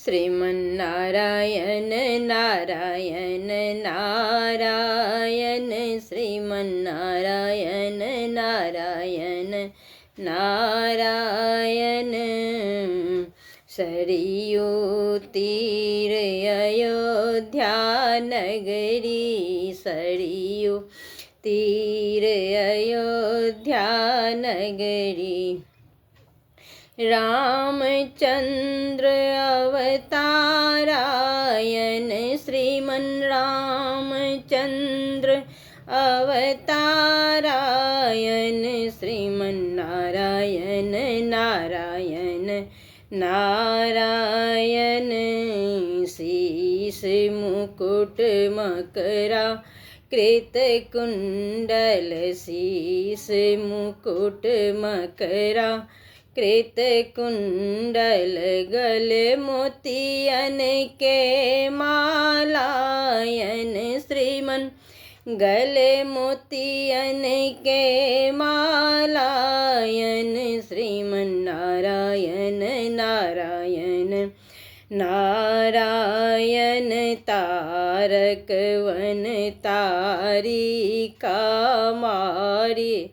श्रीमन्नारायण नारायण नारायण श्रीमन्नारायण नारायण नारायण। सरयू तीर अयोध्या नगरी, सरयू तीर अयोध्या नगरी। रामचंद्र अवतारायन श्रीमन रामचंद्र अवतारायन श्रीमन नारायण नारायण नारायण। शीश मुकुट मकरा कृत कुंडल, शीश मुकुट मकरा कृत कुंडल। गले मोतियन के मालायन श्रीमन, गले मोतियन के मालायन श्रीमन नारायण नारायण नारायण। तारक वन तारिका मारी,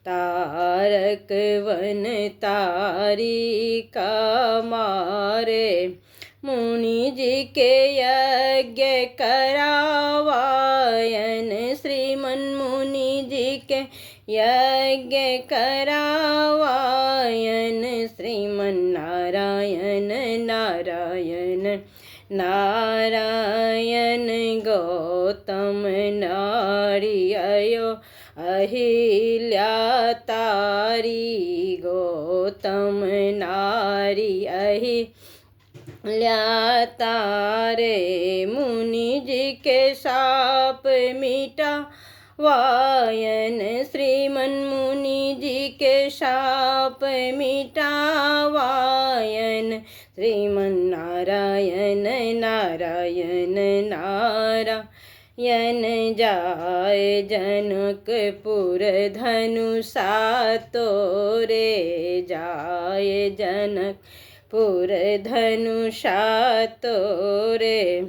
तारक वन तारिका मारे। मुनि जी के यज्ञ करावायन श्रीमन, मुनि जी के यज्ञ करावायन श्रीमन नारायण नारायण नारायण। गौतम नारी अयो अहिल्या तारी, गौतम नारी अहिल्या तारे। मुनि जी के शाप मिटा वायन श्रीमन, मुनि जी के शाप मिटावायन श्रीमन नारायण नारायण नारायण। जाय जनकपुर धनुषा तोरे, जाय जनकपुर धनुषा तोरे।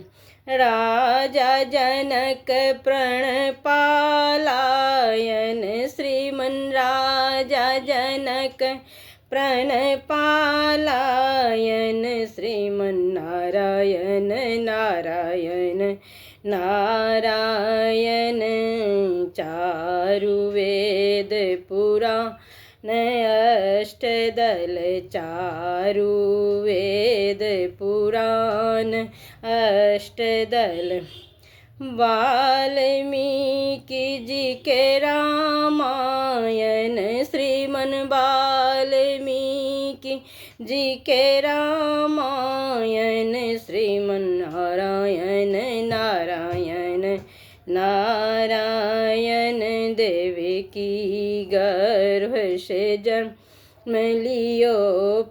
राजा जनक प्रणपालायन श्रीमन, राजा जनक प्रणपालायन श्रीमन नारायण नारायण नारायण। चारु वेद पुराण अष्टदल, चारु वेद पुराण अष्टदल। वाल्मीकि जी के रामायण श्रीमन, वाल्मीकि जी के रामायण श्रीमन नारायण नारायण नारायण। देवकी गर्भ से जन्म लियो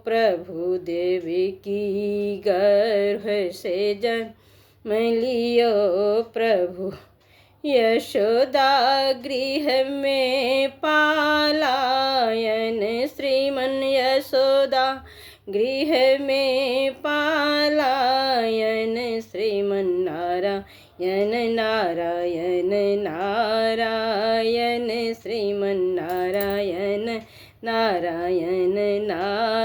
प्रभु, देवकी गर्भ से जन्म लियो प्रभु। यशोदा गृह में पालायन श्रीमन, यशोदा गृह में पालायन श्रीमन नारायण नारायण नारायण श्रीमन नारायण नारायण नारायण।